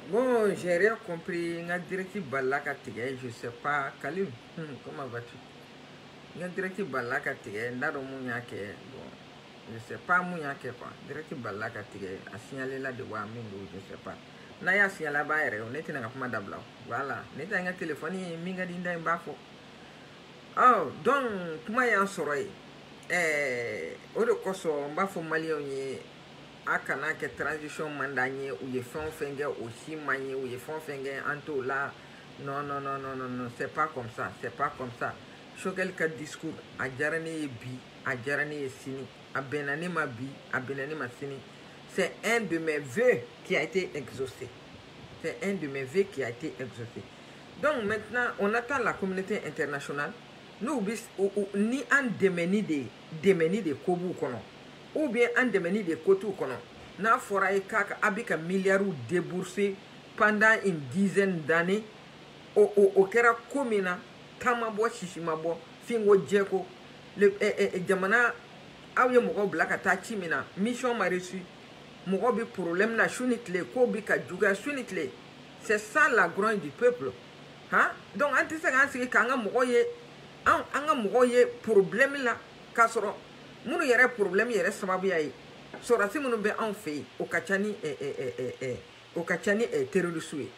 Bon, j'ai rien compris. Nga directive balaka tige, je sais pas. Kalim, comment vas-tu? Nga directive balaka tige, ndaro munya ke. Bon, je sais pas munya ke quoi. Directive balaka tige, a signalé là de wa mingo, je sais pas. Na ya signalé ba ere, on était nga kuma dabla. Voilà, neta nga téléphone minga dinda mbafo. Oh, donc kuma ya soroy. O de koso mbafo malio nye akana ke transition mandanye ou ye font fenge aussi manye ou ye font fenge anto là non non non non non non c'est pas comme ça, c'est pas comme ça. Choquel ka discours a jarane bi a jarane sini a benani ma bi a benani ma sini, c'est un de mes vœux qui a été exaucé, c'est un de mes vœux qui a été exaucé. Donc maintenant on attend la communauté internationale nous ni en demeni de kobu kono ou bien en demeni de kotu kono n'a fora e kaka abika milliards déboursés pendant une dizaine d'années au kera komina tamabo shishimabo fingo jeko le jamana awye mogo blaka ta chimina mission m'a reçu mogo bi problème na shunitle ko bi ka juga shunitle, c'est ça la grogne du peuple hein. Donc anti ça gansi kanga mogo ye anga mogo ye problème la kasoro munu yere problème yere sababu yayi sorasi munu be en fait o kachani terroriste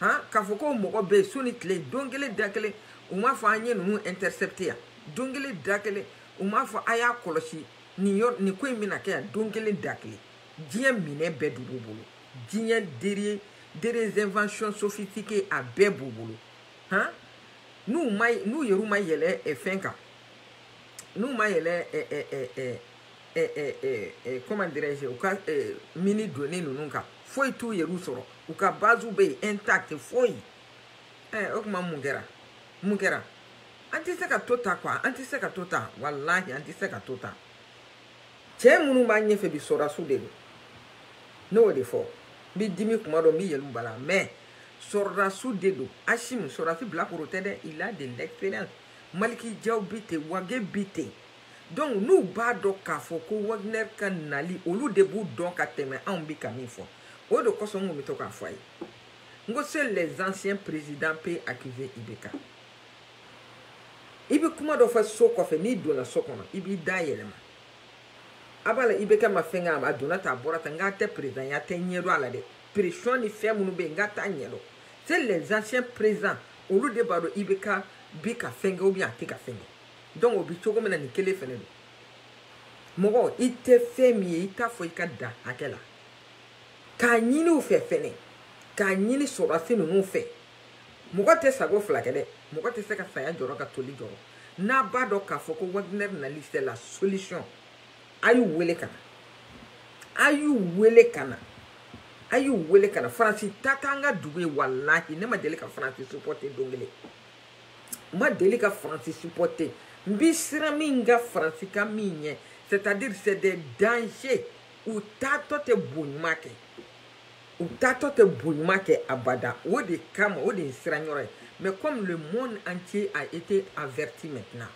hein ka foko mogo be sunitle dongele dakele uma fa anye nu intercepter dongele dakele uma fa aya kolosi ni yor ni ko mina ke dongele dakele dien mine be du bobolo dien des inventions sophistiquées à be bobolo hein. Nous yeruma yele fenka nous ma yele comment dirais-je ou ka mini données nous ka foi tout yeru soro ou ka bazu be intact foi okuma mungera anti seka tota quoi anti seka tota wallahi anti seka tota che munu ba nyefe bi sora su de no de fo bi dimi kuma do mi yelu bala mais sora su de do ashim sora fi black rotede il a de l'expérience maliki jaw bite wage bite. Donc nous ba do ka fo ko Wagner kan nali olu de bu don ka teme an bi ka mi fo o de koso ngo mi to ka fo yi ngo c'est les anciens présidents pe accuser Ibeka ibi kuma do fa so ko fe ni do na so kono ibi da yelema abala Ibeka ma fenga ma do na ta borata ngate président ya tenyero ala de pression ni fe munu be ngata nyero, c'est les anciens présents olu de ba do Ibeka bi ka fenga ou bien te ka fenga. Donc obi chogo mena ni kele fene mogo ite femi ita fo ikada akela ka nyini u fe fene ka nyini sorasi no fe mogo te sago flakede mogo te seka saya joro ka toli joro na bado ka foko Wagner na liste la solution ayu wele kana Francis tatanga duwe wallahi ne ma deli ka Francis supporter dongele ma deli ka Francis supporter mbisira minga Fransika minye, c'est-à-dire c'est des dangers où tato te bunyumake abada ou de kama ou de siranyore. Mais comme le monde entier a été averti maintenant,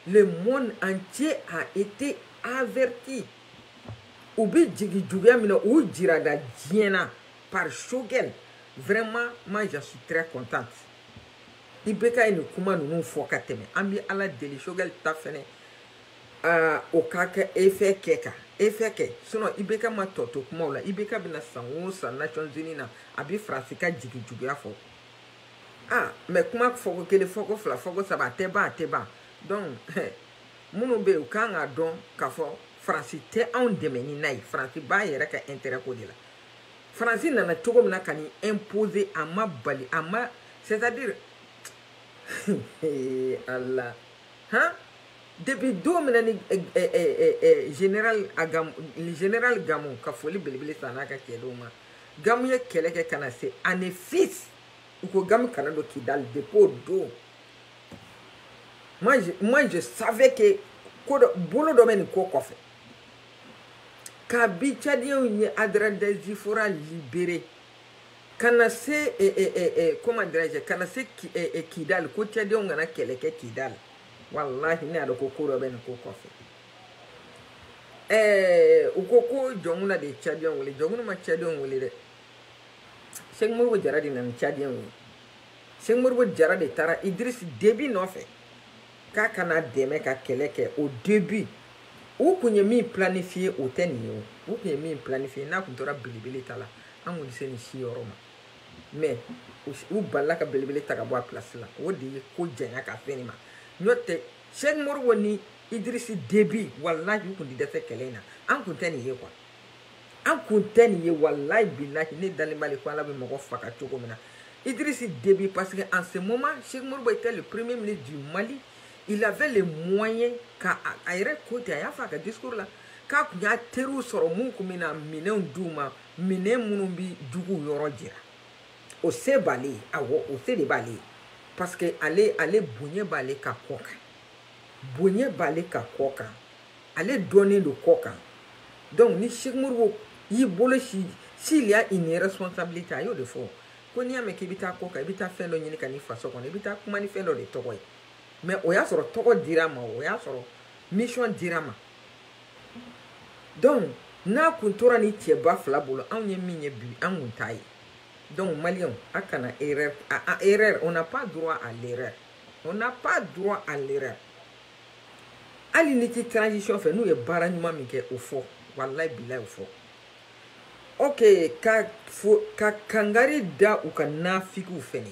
le monde entier a été averti ubi jigi jugia mina ou jirada diena par Choguel. Vraiment moi je suis très contente. Ibeka inu kuma nunu foka teme ambi ala deli Choguel ta fene o kaka efe keka sinon Ibeka ma toto kuma wala Ibeka bina sanwo sa Nations Unies na abi Fransika jigi jugia fo mais kuma foko kele foko fla foko saba teba donc munu be u kanga don ka fo Fransi te en demeni nai Fransi ba yere ka intérêt ko de la Fransi nana togo mina kani imposer ama bali ama, c'est-à-dire Allah hein depuis domina ni général Gamou ka foli belebele sana ka kedoma Gamou ye keleke kana se ane fils ou ko Gamou kana do Kidal dépôt do moi je savais que bolo domaine ko kofe ka bi Tchadien ni Adradez fora libéré kana se comment dirais-je kana se Kidal ko Tchadien ngana keleke Kidal wallahi ne adoko koro ben ko kofe ukoko jonguna de Tchadien wole jonguna ma Tchadien wole de Cheikh Modibo Jara de nana Tchadien wo. Cheikh Modibo Jara de taara Idriss Déby nɔfɛ k'a kana dɛmɛ ka kɛlɛ kɛ au début. U kun ye min planifié o tɛ nin ye o. U kun ye min planifié n'a kun tora belebele ta la an kun tɛ se nin si yɔrɔ ma. Mais u balila ka belebele ta ka bɔ a place la. O de ye ko janya ka fɛn nin ma. N'o tɛ Cheikh Modibo ni Idriss Déby wallahi u kun tɛ dɛsɛ kɛlɛ in na. An kun tɛ nin ye quoi. An kun tɛ nin ye wallahi billahi ne dalen b'ale ko Ala bɛ mɔgɔ faga cogo min na. Idriss Déby parce que en ce moment Cheikh Modibo était le premier ministre du Mali. Il avait les moyens k'a yɛrɛ côté a y'a fɔ a ka discours la k'a kun y'a teriw sɔrɔ mun kun bɛna minɛnw d'u ma minɛn minnu bi juguw yɔrɔ jira. O se b'ale ye awɔ o se de b'ale ye parce que ale bonya b'ale ka kɔ kan. Bonya b'ale ka kɔ kan. Ale dɔnnen don kɔ kan. Donc ni Cheikh Modibo y'i bolo s'il y a une responsabilité a y'o de fɔ ko n'i y'a mɛn k'i bɛ taa kɔ kan i bɛ taa fɛn dɔ ɲini ka n'i faso kɔnɔ i bɛ taa kuma ni fɛn dɔ de tɔgɔ ye. Mais o y'a sɔrɔ tɔgɔ dira ma o y'a sɔrɔ mission dira ma. Donc n'a kun tora ni cɛba fila bolo anw ye min ye bi an kun t'a ye. Donc Maliens a kana erreur erreur on n'a pas droit à l'erreur. On n'a pas droit à l'erreur. Hali ni ti transition fɛ n'u ye baara ɲuman min kɛ o fɔ wallahi billahi o fɔ. Ok ka kangari da u ka nafigiw fɛnɛ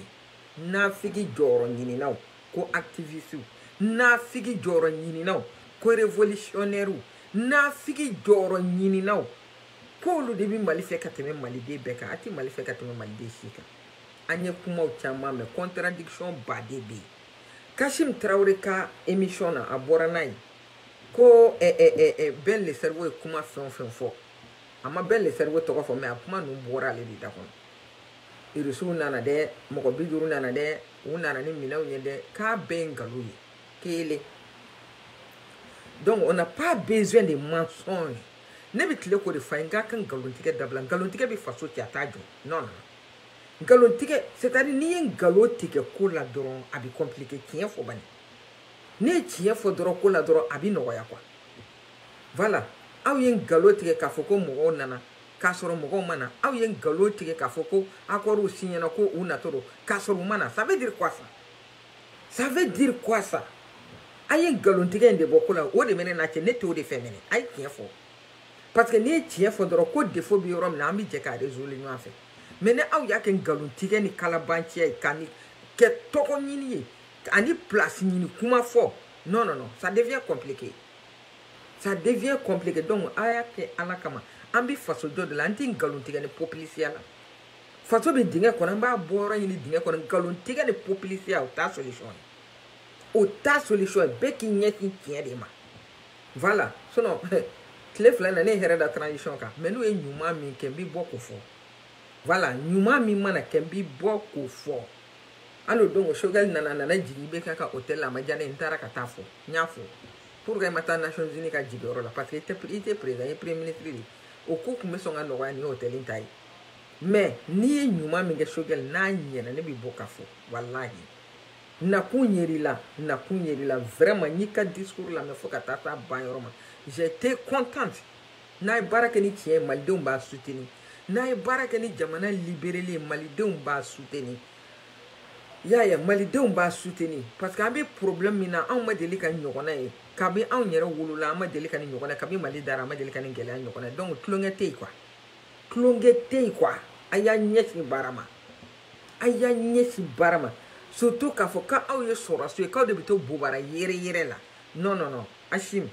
nafigi jɔyɔrɔ ɲininaw ko activistes nafigi jɔyɔrɔ ɲininaw ko révolutionnaires nafigi jɔyɔrɔ ɲininaw k'olu de bi Mali fɛ ka tɛmɛ maliden bɛɛ kan a ti Mali fɛ ka tɛmɛ maliden si kan. An ye kumaw caman mɛn contradiction baden bɛ yen. Kashim Traoré ka émission na a bɔra n'a ye ko Ben le cerveau ye kuma fɛn o fɛn fɔ a ma Ben le cerveau tɔgɔ fɔ mais a kuma ninnu bɔra ale de da kɔnɔ. Irisiw nana dɛ mɔgɔ 50 nana dɛ u nana ni minɛnw ye dɛ k'a bɛɛ ye nkalon ye kelen. Donc on n'a pas besoin de mensonges. Ne bɛ tile k'o de fɔ a ye n k'a ka nkalontigɛ dabila nkalontigɛ bɛ faso cɛ a t'a jɔ non non nkalontigɛ c'est-à-dire n'i ye nkalon tigɛ ko la dɔrɔn a bɛ compliqué tiɲɛ fɔ bani ne ye tiɲɛ fɔ dɔrɔn ko la dɔrɔn a bɛ nɔgɔya quoi voilà aw ye nkalon tigɛ k'a fɔ ko mɔgɔw nana k'a sɔrɔ mɔgɔw ma na aw ye nkalon tigɛ k'a fɔ ko accords signé na ko u natɔ don k'a sɔrɔ u ma na ça veut dire quoi ça ça veut dire quoi ça a ye nkalontigɛ in de bɔ ko la o de bɛ ne na cɛ ne t'o de fɛ mɛnɛ a ye tiɲɛ fɔ parce que n'i ye tiɲɛ fɔ dɔrɔn ko défaut bɛ yɔrɔ min na an bɛ jɛ k'a résoudre ɲɔgɔn fɛ mais ni aw y'a kɛ nkalontigɛ ni kalabanciya ye ka ni kɛ tɔgɔ ɲini ye ani place ɲini kuma fɔ non non non ça devient compliqué ça devient compliqué donc a y'a kɛ Ala kama an bɛ faso jɔ de la an tɛ nkalontigɛ ni populisiya la faso bɛ dingɛ kɔnɔ an b'a bɔ yɔrɔ ɲini dingɛ kɔnɔ nkalontigɛ ni populisiya o t'a solution ye o t'a solution ye bɛɛ k'i ɲɛsin tiɲɛ de ma voilà sinon tile fila in na ne hɛrɛ da transition kan mais n'u ye ɲuman min kɛ n bɛ bɔ k'o fɔ voilà ɲuman min mana kɛ n bɛ bɔ k'o fɔ hali o don o Choguel nana jigin IBK ka hôtel la a ma diya ne ye n taara ka taa fɔ n y'a fɔ pourquoi i ma taa Nations Unies ka jigiyɔrɔ la parce que i tɛ président i ye premier ministre de ye o ko tun bɛ sɔn ka nɔgɔya ni hôtel in ta ye mais n'i ye ɲuman min kɛ Choguel n'a ɲɛna ne bɛ bɔ ka fɔ walahi nakun yer'i la vraiment n'i ka discours lamɛn fo ka taa ban yɔrɔ ma j'ai été contente n'a ye baara kɛ ni tiɲɛ ye malidenw b'a soutenir n'a ye baara kɛ ni jamana libéré ye malidenw b'a soutenir y'a ye malidenw b'a soutenir parce que an bɛ problème min na anw ma deli ka ɲɔgɔnna ye kabi anw yɛrɛ wolola an ma deli ka ni ɲɔgɔnna ye kabi Mali dara an ma deli ka ni gɛlɛya ɲɔgɔnna ye donc tulonkɛ tɛ yen quoi tulonkɛ tɛ yen quoi a y'a ɲɛsin baara ma a y'a ɲɛsin baara ma surtout k'a fɔ k'aw ye sɔrɔsiw ye k'aw de bɛ to bobara yɛrɛ la non non non Hachim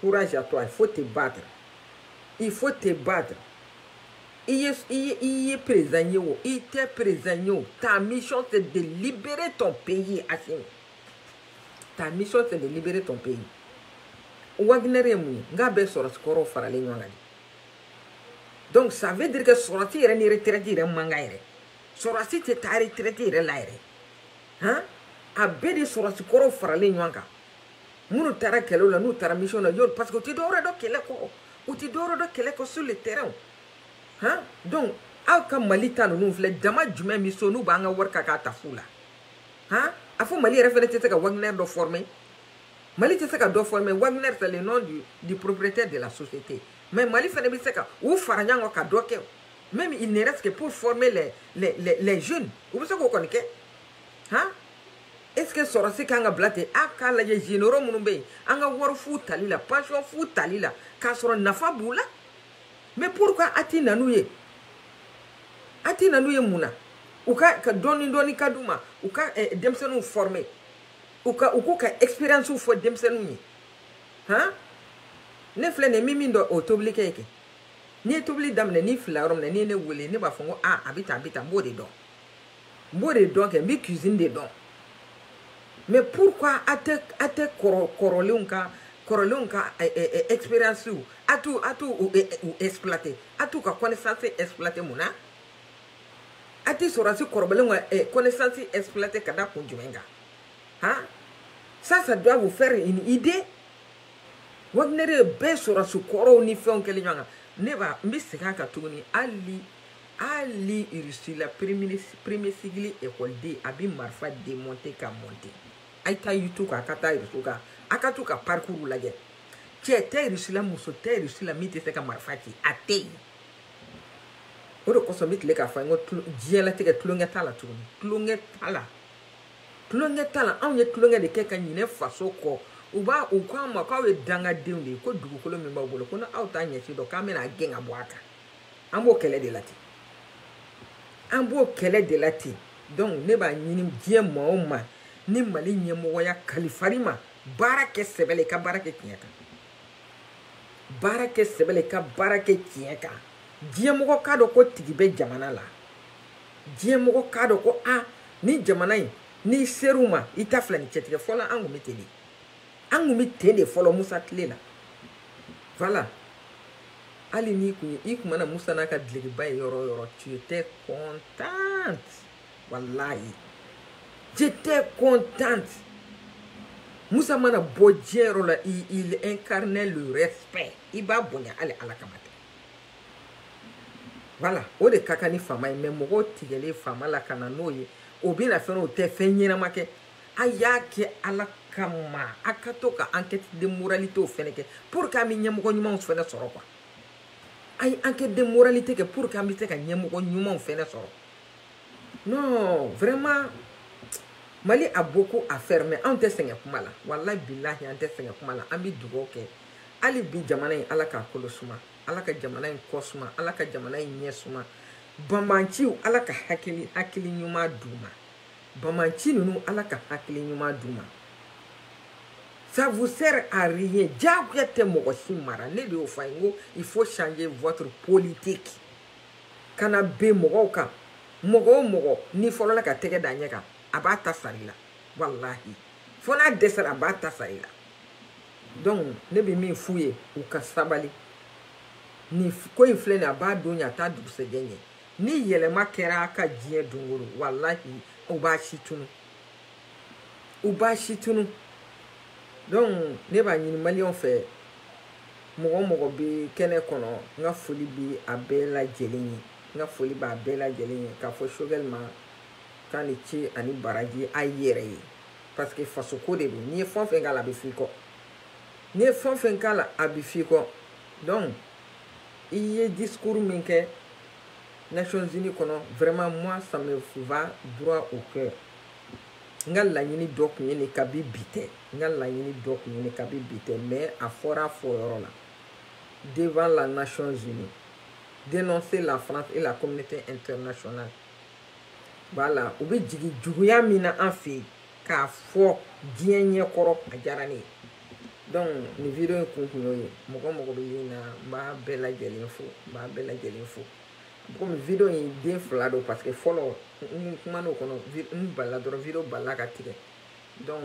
courage à toi il faut te battre il est président il était président ta mission c'est de libérer ton pays Hachim ta mission c'est de libérer ton pays Wagner ye mun ye n k'a bɛɛ sɔrɔsi kɔrɔw faralen ɲɔgɔn kan donc ça veut dire que sɔrɔsi yɛrɛ ni retraite yɛrɛ man kan yɛrɛ sɔrɔsi tɛ taa retraite yɛrɛ la yɛrɛ han a bɛɛ de sɔrɔsi kɔrɔw faralen ɲɔgɔn kan minnu taara kɛlɛw la n'u taara mission na y'olu parce que u tɛ dɔwɛrɛ dɔn kɛlɛ kɔ sur le terrain han donc aw ka Mali ta ninnu filɛ dama jumɛn bɛ so n'u b'an ka wari ka k'a ta fu la han a fɔ Mali yɛrɛ fɛnɛ tɛ se ka Wagner dɔ former Mali tɛ se ka dɔ former Wagner c'est le nom du propriétaire de la société mais Mali fɛnɛ bɛ se ka u fara ɲɔgɔn kan ka dɔ kɛ Même il ne reste que pour former les jeunes. Vous savez quoi qu'on est? Hein? Est-ce que sera ce qu'on a blaté? Ah, quand les généraux mounoubé, on a war fou talila, passion fou talila, quand sera nafa boula? Mais pourquoi ati nanouye? Ati nanouye mouna? Ou ka doni kadouma? Ou ka demsenou formé? Ou ka expérience ou faut demsenou? Hein? Ne flene mimindo otobli keke. Ni tobli damne ni flarom ne ne wele ne ba fongo ah habita mbode don. Mbode don ke mi cuisine de don. Mais pourquoi ate corolunka expérience ou ou exploiter atu ka connaissance exploiter mona ati sorasi corolunga connaissance exploiter kada kunjumenga. Hein? Ça doit vous faire une idée. Wagnere be sorasi koro ni fait on kele nyanga. Neba mbiseka ka tuguni ali reçu la premier cycle école D abi marfa démonter ka monter. Aïta yutu ka kata reçu ka akatu ka parcours la guerre. Tu es reçu la muso te reçu la mite se ka marfa ki atei. Oro ko somit le ka fa ngo diela te ka tlongeta la tuguni. Tlongeta la on ye tlonge de ke ka nyine faso ko. Uba ukwa mwa we danga deunde ko dugukolo mimba bolo ko na auta nyesi do kamena genga boaka ambo kele de lati donc ne ba nyini die ma ni mali nyemo ya kalifarima barake sebele ka barake kieka die mo ka do ko tigibe jamana la die mo ka do ko ni jamana ni seruma itafla ni chetige fola angu meteli angu mi tende follow Musa tlela. Voilà. Ali ni kumana Musa naka dlegi bay yoro tu étais contente. Wallahi. J'étais contente. Musa mana bodjero la il incarnait le respect. Iba bonya ale ala kamate. Voilà. O de kakani fama mais mogo tigele fama la kana noye. Obi la feno te fenyena make. Ayake ala kama akato ka enquête de moralité au feneke pour ka mi ñemugo ñuma fene soro quoi ay enquête de moralité que pour ka mi te ka ñemugo ñuma fene soro non vraiment Mali a beaucoup à faire mais on te senge kuma la wallahi billahi on te senge kuma la ambi dugo ke ali bi jamana in ala ka kolosuma ala ka jamana in kosuma ala ka jamana in nyesuma bambanci ala ka hakili ñuma duma bambanci nunu ala ka hakili ñuma duma. Ça vous sert à rien. Il faut changer votre politique. Kana be mogoka. Mogo ni folo la ka tege danyeka. Abata sarila. Wallahi. Fona desser abata sarila. Donc, ne bi mi fouye ou ka sabali. Ni ko inflene abado nya ta du se genye. Ni yelema kera aka jie dunguru. Wallahi. Ubashitunu. Donc ne ba nyini malion fait mogo bi kene kono nga foli bi abela jelinyi nga foli ba abela jelinyi ka fo shogelma kani ci ani baraji ayere parce que faso ko de ni fon fe ngala bi fiko ni fon fe ngala abi fiko donc il y a discours minke Nations Unies kono vraiment moi ça me va droit au cœur. Ngal la nyini dok nyini kabi bite mais à fora la devant la Nations Unies dénoncer la France et la communauté internationale. Voilà, obi jigi juguya mina anfi ka fo dienye koro ajarani. Donc ni vidéo kunkuno yi mogo bilina ba bela jeli info comme vidéo yi den flado parce que follow kumano kono bala dro vidéo bala ka tire. Donc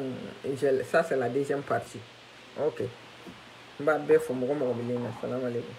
ça c'est la deuxième partie. OK. Ba be fo mogo bilina. Salam alaikum.